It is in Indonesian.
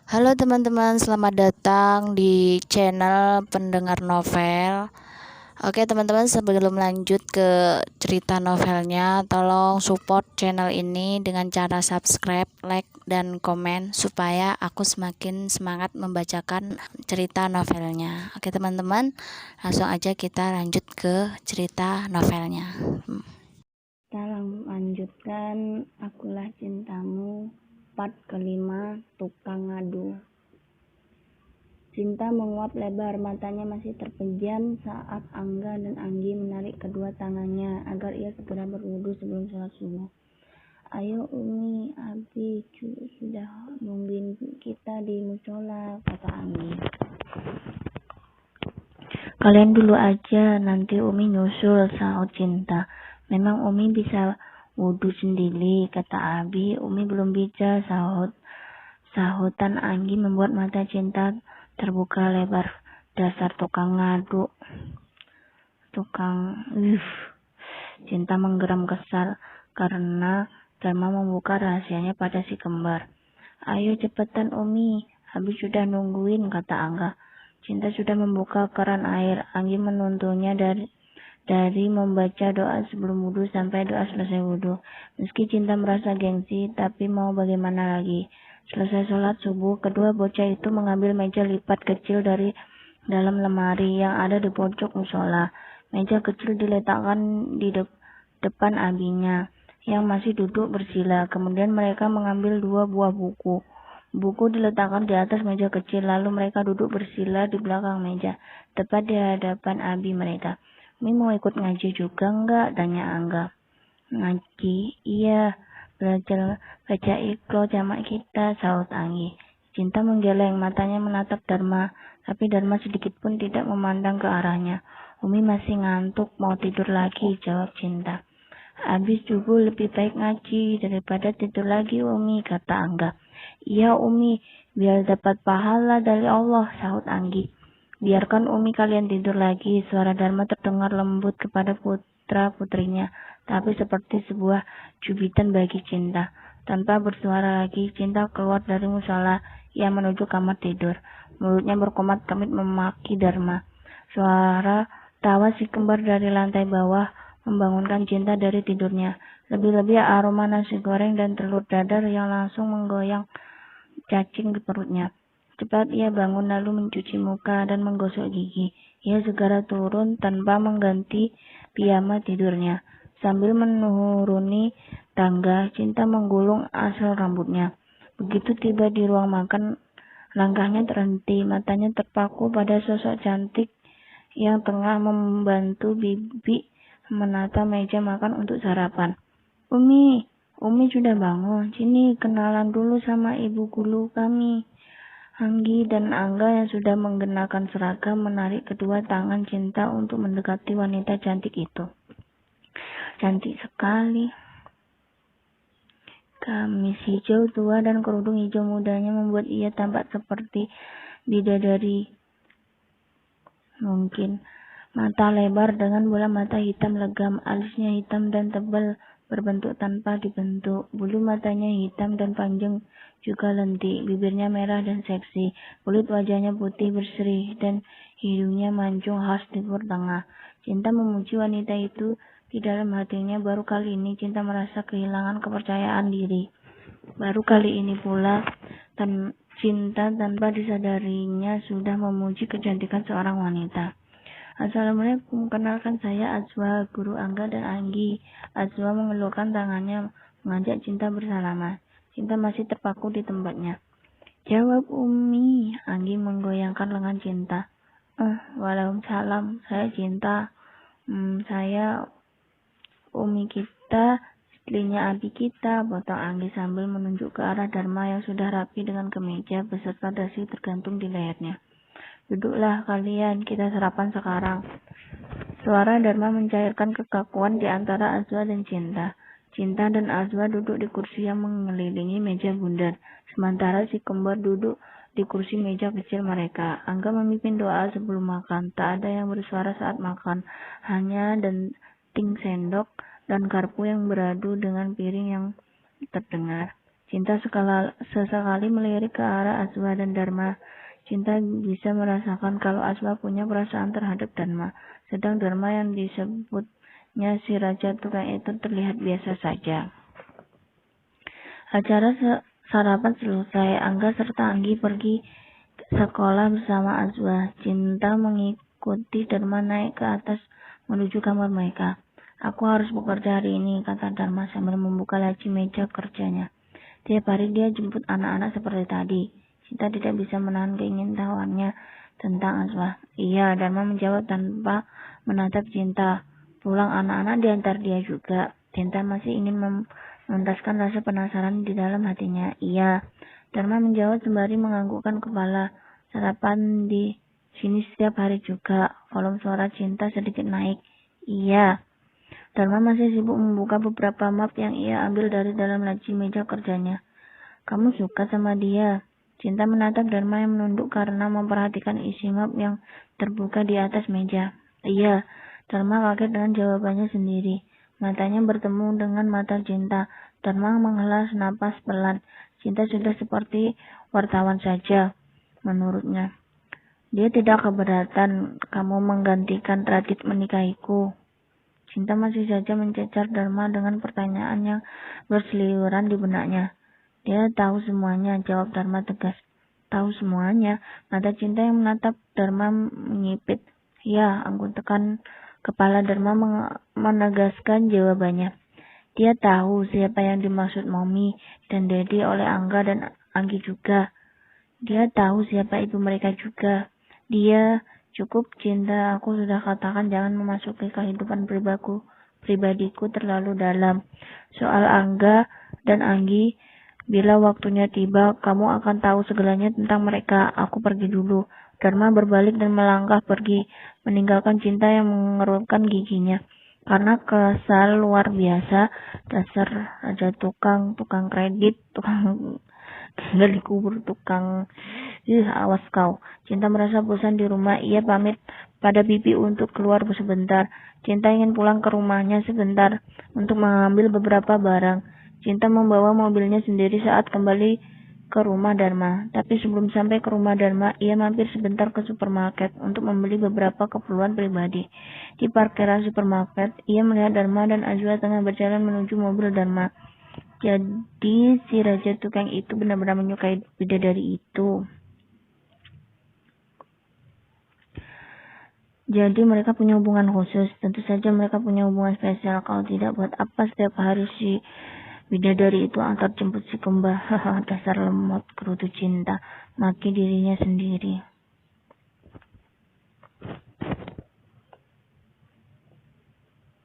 Halo teman-teman, selamat datang di channel pendengar novel. Oke teman-teman, sebelum lanjut ke cerita novelnya, tolong support channel ini dengan cara subscribe, like, dan komen supaya aku semakin semangat membacakan cerita novelnya. Oke teman-teman, langsung aja kita lanjut ke cerita novelnya. Kita lanjutkan Akulah Cintamu part kelima, Tukang Ngadu. Cinta menguap lebar, matanya masih terpejam saat Angga dan Anggi menarik kedua tangannya agar ia segera berwudu sebelum sholat subuh. Ayo Umi, Abi sudah nungguin kita di musola, kata Anggi. Kalian dulu aja, nanti Umi nyusul, sahut Cinta. Memang Umi bisa wudu sendiri, kata Abi. Umi belum bisa, sahutan Anggi membuat mata Cinta terbuka lebar. Dasar tukang ngadu. Cinta menggeram kesal karena Dharma membuka rahasianya pada si kembar. Ayo cepetan Umi, Abi sudah nungguin, kata Angga. Cinta sudah membuka keran air. Anggi menuntunnya dari membaca doa sebelum wudhu sampai doa selesai wudhu. Meski Cinta merasa gengsi, tapi mau bagaimana lagi. Selesai sholat subuh, kedua bocah itu mengambil meja lipat kecil dari dalam lemari yang ada di pojok musola. Meja kecil diletakkan di depan abinya yang masih duduk bersila. Kemudian mereka mengambil 2 buah buku. Buku diletakkan di atas meja kecil, lalu mereka duduk bersila di belakang meja, tepat di hadapan abi mereka. Umi mau ikut ngaji juga enggak? Tanya Angga. Ngaji? Iya, belajar baca Iqra jamak kita, sahut Anggi. Cinta menggeleng, matanya menatap Dharma, tapi Dharma sedikit pun tidak memandang ke arahnya. Umi masih ngantuk, mau tidur lagi, jawab Cinta. Habis subuh lebih baik ngaji daripada tidur lagi Umi, kata Angga. Iya Umi, biar dapat pahala dari Allah, sahut Anggi. Biarkan Umi kalian tidur lagi, suara Dharma terdengar lembut kepada putra-putrinya, tapi seperti sebuah jubitan bagi Cinta. Tanpa bersuara lagi, Cinta keluar dari musola, ia menuju kamar tidur. Mulutnya berkomat-kamit memaki Dharma. Suara tawa si kembar dari lantai bawah membangunkan Cinta dari tidurnya. Lebih-lebih aroma nasi goreng dan telur dadar yang langsung menggoyang cacing di perutnya. Cepat ia bangun lalu mencuci muka dan menggosok gigi. Ia segera turun tanpa mengganti piyama tidurnya. Sambil menuruni tangga, Cinta menggulung asal rambutnya. Begitu tiba di ruang makan, langkahnya terhenti, matanya terpaku pada sosok cantik yang tengah membantu bibi menata meja makan untuk sarapan. Umi sudah bangun. Sini kenalan dulu sama ibu guru kami. Anggi dan Angga yang sudah mengenakan seragam menarik kedua tangan Cinta untuk mendekati wanita cantik itu. Cantik sekali. Gamis hijau tua dan kerudung hijau mudanya membuat ia tampak seperti bidadari. Mungkin mata lebar dengan bola mata hitam legam, alisnya hitam dan tebal berbentuk tanpa dibentuk, bulu matanya hitam dan panjang juga lentik, bibirnya merah dan seksi, kulit wajahnya putih berseri dan hidungnya mancung khas Timur Tengah. Cinta memuji wanita itu di dalam hatinya. Baru kali ini Cinta merasa kehilangan kepercayaan diri. Baru kali ini pula Cinta tanpa disadarinya sudah memuji kecantikan seorang wanita. Assalamualaikum, kenalkan saya Azwa, guru Angga dan Anggi. Azwa mengelurkan tangannya mengajak Cinta bersalaman. Cinta masih terpaku di tempatnya. Jawab Umi, Anggi menggoyangkan lengan Cinta. Waalaikumsalam, saya Cinta. Saya Umi kita, istrinya Abi kita, potong Anggi sambil menunjuk ke arah Dharma yang sudah rapi dengan kemeja beserta dasi tergantung di lehernya. Duduklah kalian, kita sarapan sekarang. Suara Dharma mencairkan kekakuan di antara Azwa dan Cinta. Cinta dan Azwa duduk di kursi yang mengelilingi meja bundar, sementara si kembar duduk di kursi meja kecil mereka. Angga memimpin doa sebelum makan. Tak ada yang bersuara saat makan, hanya denting sendok dan garpu yang beradu dengan piring yang terdengar. Cinta sesekali melirik ke arah Aswa dan Dharma. Cinta bisa merasakan kalau Aswa punya perasaan terhadap Dharma, sedang Dharma yang disebutnya si raja tukang itu terlihat biasa saja. Acara sarapan selesai, Angga serta Anggi pergi sekolah bersama Aswa. Cinta mengikuti Dharma naik ke atas menuju kamar mereka. Aku harus bekerja hari ini, kata Dharma sambil membuka laci meja kerjanya. Tiap hari dia jemput anak-anak seperti tadi. Cinta tidak bisa menahan keingintahuannya tentang Aswa. Iya, Dharma menjawab tanpa menatap Cinta. Pulang anak-anak diantar dia juga. Cinta masih ingin menuntaskan rasa penasaran di dalam hatinya. Iya, Dharma menjawab sembari menganggukkan kepala. Sarapan di sini setiap hari juga. Volume suara Cinta sedikit naik. Iya. Dharma masih sibuk membuka beberapa map yang ia ambil dari dalam laci meja kerjanya. Kamu suka sama dia? Cinta menatap Dharma yang menunduk karena memperhatikan isi map yang terbuka di atas meja. Iya, Dharma kaget dengan jawabannya sendiri. Matanya bertemu dengan mata Cinta. Dharma menghela napas pelan. Cinta sudah seperti wartawan saja, menurutnya. Dia tidak keberatan kamu menggantikan Radit menikahiku. Cinta masih saja mencecar Dharma dengan pertanyaan yang berseliweran di benaknya. Dia tahu semuanya, jawab Dharma tegas. Tahu semuanya? Mata Cinta yang menatap Dharma menyipit. Ya, anggun tekan kepala Dharma menegaskan jawabannya. Dia tahu siapa yang dimaksud Mommy dan Daddy oleh Angga dan Anggi juga. Dia tahu siapa ibu mereka juga. Dia cukup Cinta, aku sudah katakan jangan memasuki kehidupan pribadiku terlalu dalam. Soal Angga dan Anggi, bila waktunya tiba, kamu akan tahu segalanya tentang mereka. Aku pergi dulu. Dharma berbalik dan melangkah pergi, meninggalkan Cinta yang mengerutkan giginya. Karena kesal luar biasa, dasar raja tukang kredit, tukang gali kubur, tukang awas kau. Cinta merasa bosan di rumah. Ia pamit pada Bibi untuk keluar sebentar. Cinta ingin pulang ke rumahnya sebentar untuk mengambil beberapa barang. Cinta membawa mobilnya sendiri saat kembali ke rumah Dharma. Tapi sebelum sampai ke rumah Dharma, ia mampir sebentar ke supermarket untuk membeli beberapa keperluan pribadi. Di parkiran supermarket, ia melihat Dharma dan Azwa tengah berjalan menuju mobil Dharma. Jadi si raja tukang itu benar-benar menyukai bidadari itu. Jadi mereka punya hubungan khusus. Tentu saja mereka punya hubungan spesial. Kalau tidak, buat apa setiap hari si bidadari itu antar jemput si kembar? Dasar lemot, gerutu Cinta. Maki dirinya sendiri.